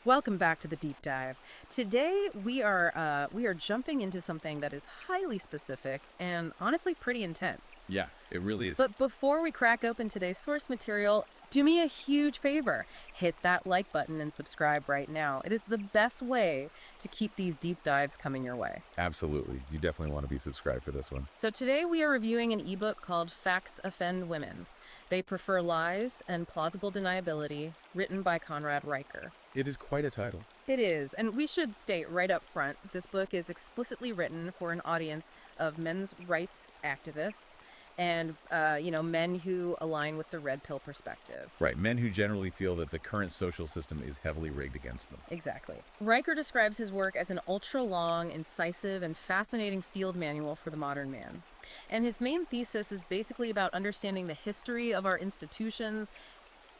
Welcome back to the deep dive. Today we are jumping into something that is highly specific and honestly pretty intense. Yeah, it really is. But before we crack open today's source material, do me a huge favor. Hit that like button and subscribe right now. It is the best way to keep these deep dives coming your way. Absolutely. You definitely want to be subscribed for this one. So today we are reviewing an ebook called Facts Offend Women. They Prefer Lies and Plausible Deniability, written by Conrad Riker. It is quite a title. It is, and we should state right up front, this book is explicitly written for an audience of men's rights activists and, men who align with the red pill perspective. Right, men who generally feel that the current social system is heavily rigged against them. Exactly. Riker describes his work as an ultra-long, incisive, and fascinating field manual for the modern man. And his main thesis is basically about understanding the history of our institutions,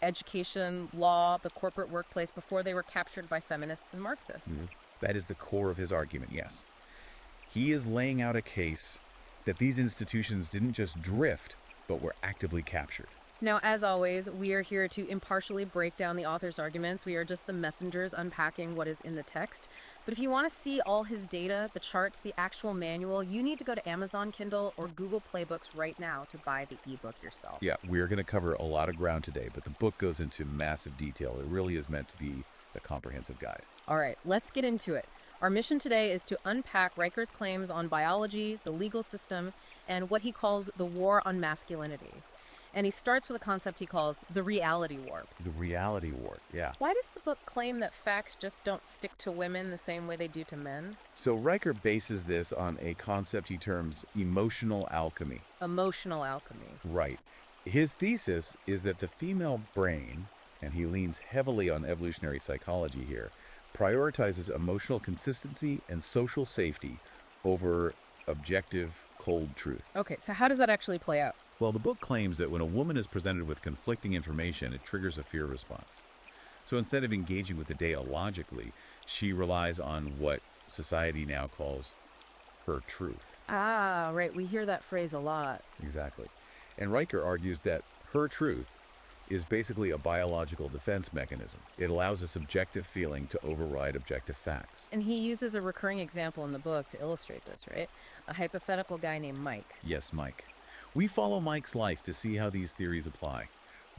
education, law, the corporate workplace before they were captured by feminists and Marxists. That is the core of his argument, yes. He is laying out a case that these institutions didn't just drift, but were actively captured. Now, as always, we are here to impartially break down the author's arguments. We are just the messengers unpacking what is in the text. But if you want to see all his data, the charts, the actual manual, you need to go to Amazon Kindle or Google Play Books right now to buy the ebook yourself. Yeah, we're going to cover a lot of ground today, but the book goes into massive detail. It really is meant to be a comprehensive guide. All right, let's get into it. Our mission today is to unpack Riker's claims on biology, the legal system, and what he calls the war on masculinity. And he starts with a concept he calls the reality warp. The reality warp, yeah. Why does the book claim that facts just don't stick to women the same way they do to men? So Riker bases this on a concept he terms emotional alchemy. Emotional alchemy. Right. His thesis is that the female brain, and he leans heavily on evolutionary psychology here, prioritizes emotional consistency and social safety over objective, cold truth. Okay, so how does that actually play out? Well, the book claims that when a woman is presented with conflicting information, it triggers a fear response. So instead of engaging with the data logically, she relies on what society now calls her truth. Ah, right, we hear that phrase a lot. Exactly. And Riker argues that her truth is basically a biological defense mechanism. It allows a subjective feeling to override objective facts. And he uses a recurring example in the book to illustrate this, right? A hypothetical guy named Mike. Yes, Mike. We follow Mike's life to see how these theories apply.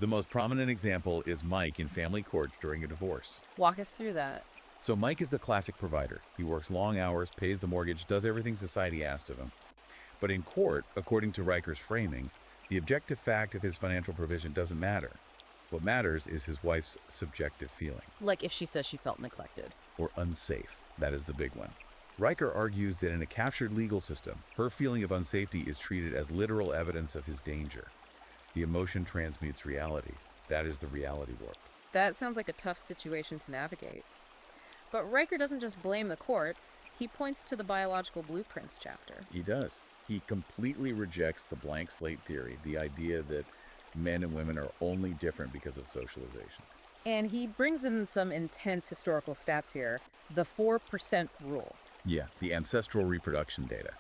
The most prominent example is Mike in family court during a divorce. Walk us through that. So Mike is the classic provider. He works long hours, pays the mortgage, does everything society asks of him. But in court, according to Riker's framing, the objective fact of his financial provision doesn't matter. What matters is his wife's subjective feeling. Like if she says she felt neglected. Or unsafe. That is the big one. Riker argues that in a captured legal system, her feeling of unsafety is treated as literal evidence of his danger. The emotion transmutes reality. That is the reality warp. That sounds like a tough situation to navigate. But Riker doesn't just blame the courts. He points to the biological blueprints chapter. He does. He completely rejects the blank slate theory, the idea that men and women are only different because of socialization. And he brings in some intense historical stats here. The 4% rule. Yeah, the ancestral reproduction data.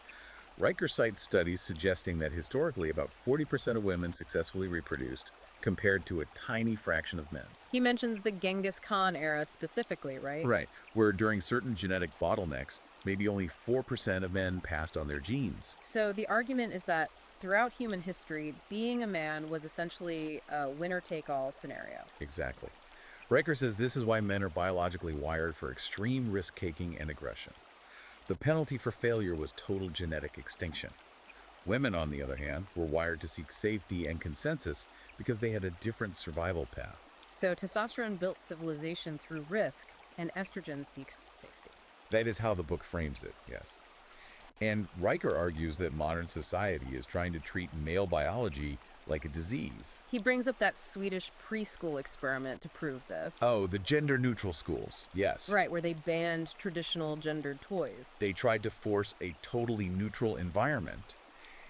Riker cites studies suggesting that historically about 40% of women successfully reproduced, compared to a tiny fraction of men. He mentions the Genghis Khan era specifically, right? Right, where during certain genetic bottlenecks, maybe only 4% of men passed on their genes. So the argument is that throughout human history, being a man was essentially a winner-take-all scenario. Exactly. Riker says this is why men are biologically wired for extreme risk-taking and aggression. The penalty for failure was total genetic extinction. Women, on the other hand, were wired to seek safety and consensus because they had a different survival path. So testosterone built civilization through risk, and estrogen seeks safety. That is how the book frames it, yes. And Riker argues that modern society is trying to treat male biology like a disease. He brings up that Swedish preschool experiment to prove this. Oh, the gender-neutral schools, yes. Right, where they banned traditional gendered toys. They tried to force a totally neutral environment,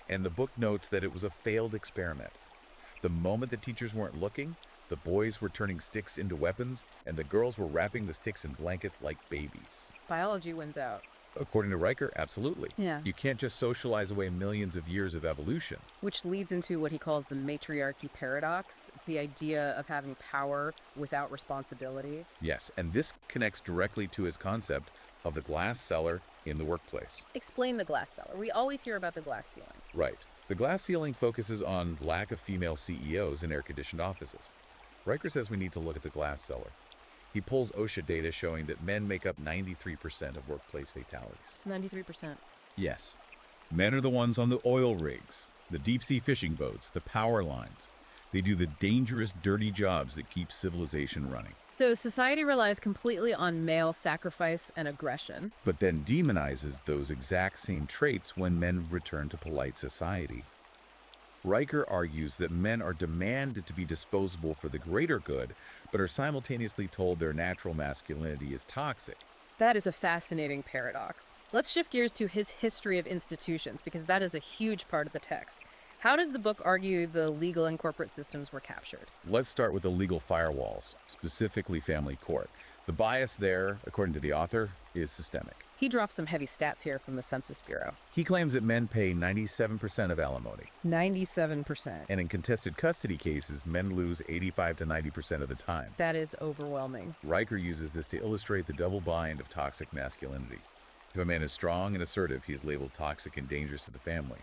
and the book notes that it was a failed experiment. The moment the teachers weren't looking, the boys were turning sticks into weapons, and the girls were wrapping the sticks in blankets like babies. Biology wins out. According to Riker, absolutely. Yeah. You can't just socialize away millions of years of evolution. Which leads into what he calls the matriarchy paradox, the idea of having power without responsibility. Yes, and this connects directly to his concept of the glass cellar in the workplace. Explain the glass cellar. We always hear about the glass ceiling. Right. The glass ceiling focuses on lack of female CEOs in air-conditioned offices. Riker says we need to look at the glass cellar. He pulls OSHA data showing that men make up 93% of workplace fatalities. 93%. Yes. Men are the ones on the oil rigs, the deep-sea fishing boats, the power lines. They do the dangerous, dirty jobs that keep civilization running, So society relies completely on male sacrifice and aggression. but then demonizes those exact same traits when men return to polite society. Riker argues that men are demanded to be disposable for the greater good, but are simultaneously told their natural masculinity is toxic. That is a fascinating paradox. Let's shift gears to his history of institutions, because that is a huge part of the text. How does the book argue the legal and corporate systems were captured? Let's start with the legal firewalls, specifically family court. The bias there, according to the author, is systemic. He drops some heavy stats here from the Census Bureau. He claims that men pay 97% of alimony, 97%. and in contested custody cases, men lose 85 to 90% of the time. That is overwhelming. Riker uses this to illustrate the double bind of toxic masculinity. If a man is strong and assertive, he is labeled toxic and dangerous to the family.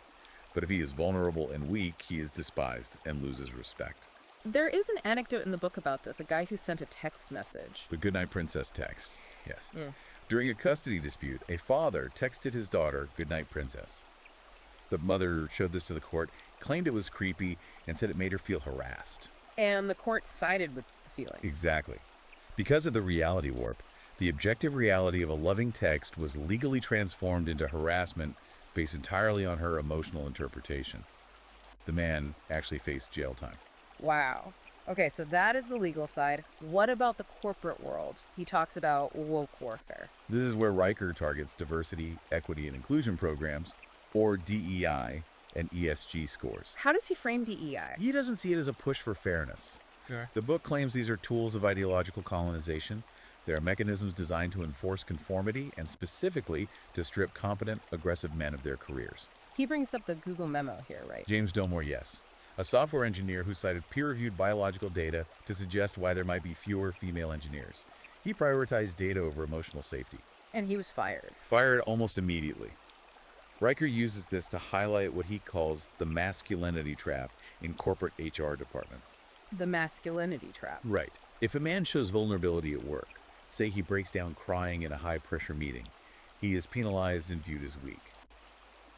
But if he is vulnerable and weak, he is despised and loses respect. There is an anecdote in the book about this, a guy who sent a text message. The Goodnight Princess text. Yes. Mm. During a custody dispute, a father texted his daughter, Goodnight Princess. The mother showed this to the court, claimed it was creepy, and said it made her feel harassed. And the court sided with the feeling. Exactly. Because of the reality warp, the objective reality of a loving text was legally transformed into harassment based entirely on her emotional interpretation. The man actually faced jail time. Wow. Okay, so that is the legal side. What about the corporate world? He talks about woke warfare. This is where Riker targets diversity, equity, and inclusion programs, or DEI and ESG scores. How does he frame DEI? He doesn't see it as a push for fairness. Sure. The book claims these are tools of ideological colonization. They are mechanisms designed to enforce conformity and specifically to strip competent, aggressive men of their careers. He brings up the Google memo here, right? James Delmore, yes. A software engineer who cited peer-reviewed biological data to suggest why there might be fewer female engineers. He prioritized data over emotional safety. And he was fired. Fired almost immediately. Riker uses this to highlight what he calls the masculinity trap in corporate HR departments. The masculinity trap. Right. If a man shows vulnerability at work, say he breaks down crying in a high-pressure meeting, he is penalized and viewed as weak.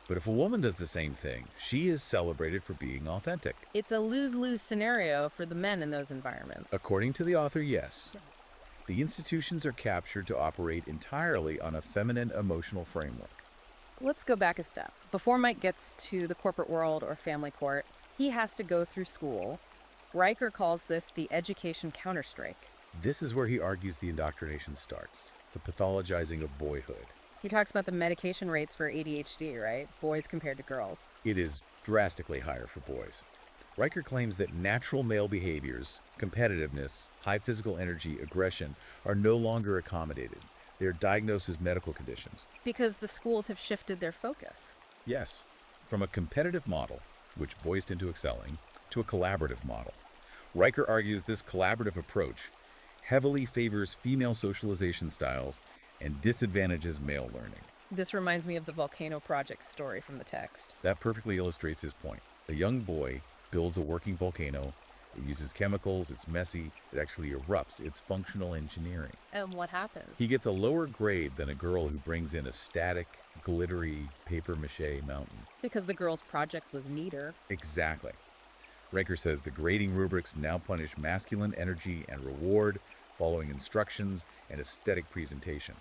But if a woman does the same thing, she is celebrated for being authentic. It's a lose-lose scenario for the men in those environments. According to the author, yes. The institutions are captured to operate entirely on a feminine emotional framework. Let's go back a step. Before Mike gets to the corporate world or family court, he has to go through school. Riker calls this the education counterstrike. This is where he argues the indoctrination starts, the pathologizing of boyhood. He talks about the medication rates for ADHD, right? Boys compared to girls. It is drastically higher for boys. Riker claims that natural male behaviors, competitiveness, high physical energy, aggression, are no longer accommodated. They are diagnosed as medical conditions. Because the schools have shifted their focus. Yes, from a competitive model, which boys into excelling, to a collaborative model. Riker argues this collaborative approach heavily favors female socialization styles and disadvantages male learning. This reminds me of the Volcano Project story from the text. That perfectly illustrates his point. A young boy builds a working volcano. It uses chemicals, it's messy, it actually erupts. It's functional engineering. And what happens? He gets a lower grade than a girl who brings in a static, glittery, papier-mâché mountain. Because the girl's project was neater. Exactly. Riker says the grading rubrics now punish masculine energy and reward, following instructions and aesthetic presentation.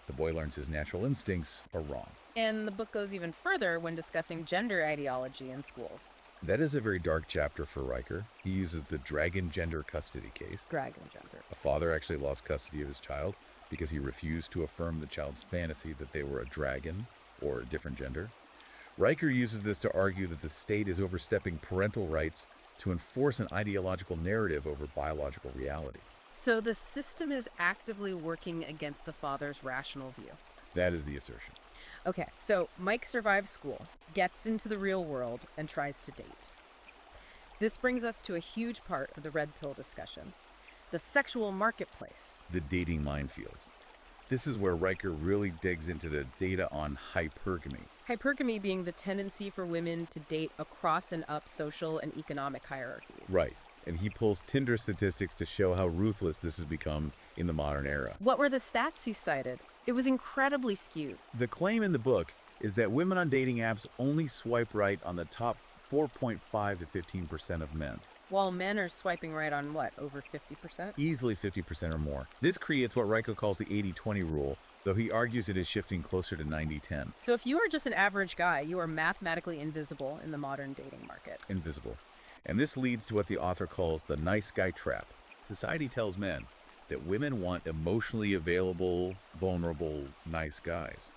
The boy learns his natural instincts are wrong. And the book goes even further when discussing gender ideology in schools. That is a very dark chapter for Riker. He uses the dragon gender custody case. Dragon gender. A father actually lost custody of his child because he refused to affirm the child's fantasy that they were a dragon or a different gender. Riker uses this to argue that the state is overstepping parental rights to enforce an ideological narrative over biological reality. So the system is actively working against the father's rational view. That is the assertion. Okay, so Mike survives school, gets into the real world, and tries to date. This brings us to a huge part of the red pill discussion, the sexual marketplace. The dating minefields. This is where Riker really digs into the data on hypergamy. Hypergamy being the tendency for women to date across and up social and economic hierarchies. Right. And he pulls Tinder statistics to show how ruthless this has become in the modern era. What were the stats he cited? It was incredibly skewed. The claim in the book is that women on dating apps only swipe right on the top 4.5 to 15% of men. While men are swiping right on what, over 50%? Easily 50% or more. This creates what Riker calls the 80-20 rule, though he argues it is shifting closer to 90-10. So if you are just an average guy, you are mathematically invisible in the modern dating market. Invisible. And this leads to what the author calls the nice guy trap. Society tells men that women want emotionally available, vulnerable, nice guys.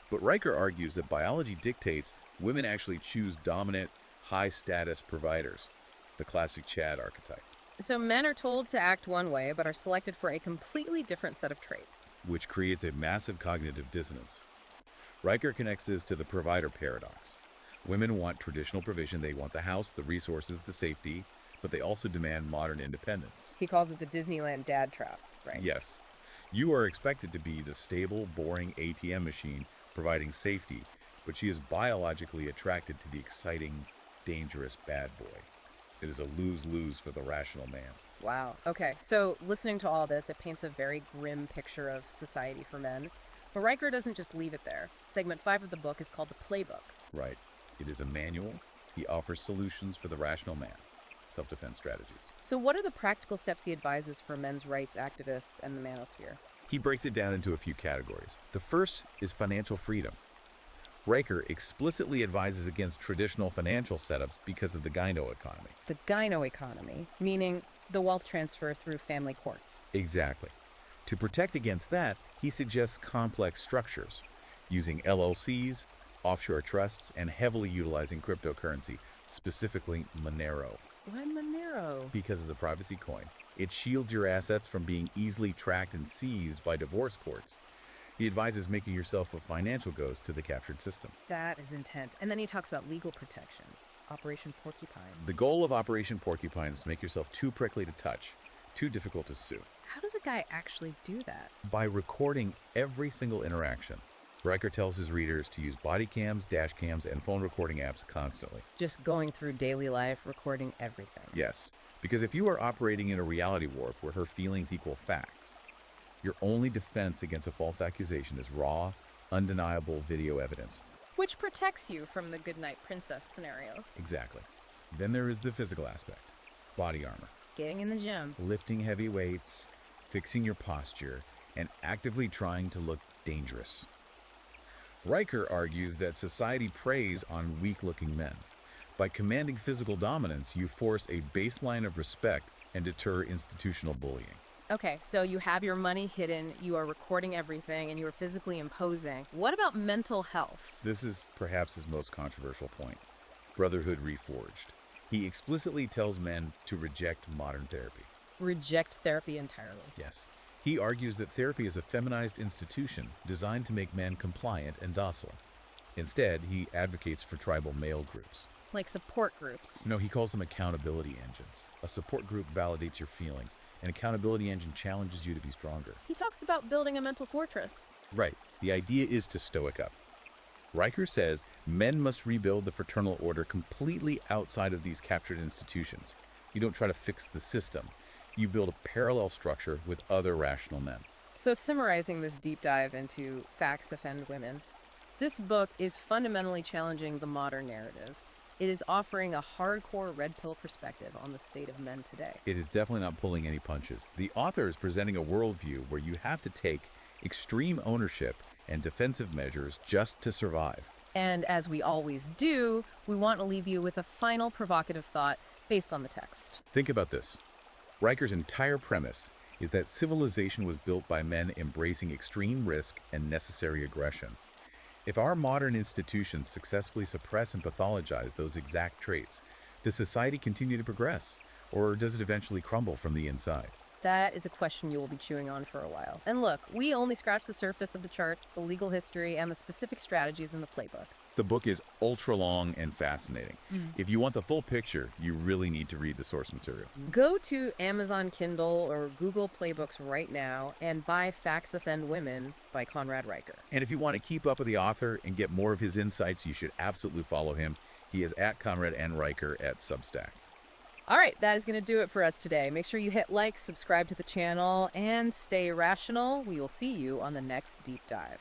But Riker argues that biology dictates women actually choose dominant, high-status providers, the classic Chad archetype, So men are told to act one way, but are selected for a completely different set of traits. which creates a massive cognitive dissonance. Riker connects this to the provider paradox. Women want traditional provision. They want the house, the resources, the safety, but they also demand modern independence. He calls it the Disneyland dad trap, right? Yes, you are expected to be the stable, boring ATM machine providing safety, but she is biologically attracted to the exciting, dangerous bad boy. It is a lose-lose for the rational man. Wow. Okay, so listening to all this, it paints a very grim picture of society for men. But Riker doesn't just leave it there. Segment 5 of the book is called the Playbook. Right. It is a manual. He offers solutions for the rational man. Self-defense strategies. So what are the practical steps he advises for men's rights activists and the manosphere? He breaks it down into a few categories. The first is financial freedom. Riker explicitly advises against traditional financial setups because of the gyno economy. The gyno economy, meaning the wealth transfer through family courts. Exactly. To protect against that, he suggests complex structures, using LLCs, offshore trusts, and heavily utilizing cryptocurrency, specifically Monero. Why Monero? Because it's a privacy coin. It shields your assets from being easily tracked and seized by divorce courts. He advises making yourself a financial ghost to the captured system. That is intense. And then he talks about legal protection. Operation Porcupine. The goal of Operation Porcupine is to make yourself too prickly to touch, too difficult to sue. How does a guy actually do that? By recording every single interaction. Riker tells his readers to use body cams, dash cams, and phone recording apps constantly. Just going through daily life, recording everything. Yes, because if you are operating in a reality warp where her feelings equal facts, your only defense against a false accusation is raw, undeniable video evidence. Which protects you from the Goodnight Princess scenarios. Exactly. Then there is the physical aspect. Body armor. Getting in the gym. Lifting heavy weights, fixing your posture, and actively trying to look dangerous. Riker argues that society preys on weak-looking men. By commanding physical dominance, you force a baseline of respect and deter institutional bullying. Okay, so you have your money hidden, you are recording everything, and you are physically imposing. What about mental health? This is perhaps his most controversial point. Brotherhood reforged. He explicitly tells men to reject modern therapy. Reject therapy entirely. Yes. He argues that therapy is a feminized institution designed to make men compliant and docile. Instead, he advocates for tribal male groups. Like support groups. No, he calls them accountability engines. A support group validates your feelings. An accountability engine challenges you to be stronger. He talks about building a mental fortress. Right. The idea is to stoic up. Riker says men must rebuild the fraternal order completely outside of these captured institutions. You don't try to fix the system. You build a parallel structure with other rational men. So summarizing this deep dive into facts offend women, this book is fundamentally challenging the modern narrative. It is offering a hardcore red pill perspective on the state of men today. It is definitely not pulling any punches. The author is presenting a worldview where you have to take extreme ownership and defensive measures just to survive. And as we always do, we want to leave you with a final provocative thought based on the text. Think about this. Riker's entire premise is that civilization was built by men embracing extreme risk and necessary aggression. If our modern institutions successfully suppress and pathologize those exact traits, does society continue to progress, or does it eventually crumble from the inside? That is a question you will be chewing on for a while. And look, we only scratched the surface of the charts, the legal history, and the specific strategies in the playbook. The book is ultra long and fascinating. If you want the full picture, you really need to read the source material. Go to Amazon Kindle or Google Playbooks right now and buy Facts Offend Women by Conrad Riker. And if you want to keep up with the author and get more of his insights, you should absolutely follow him. He is at Conrad N. Riker at Substack. All right, that is going to do it for us today. Make sure you hit like, subscribe to the channel, and stay rational. We will see you on the next deep dive.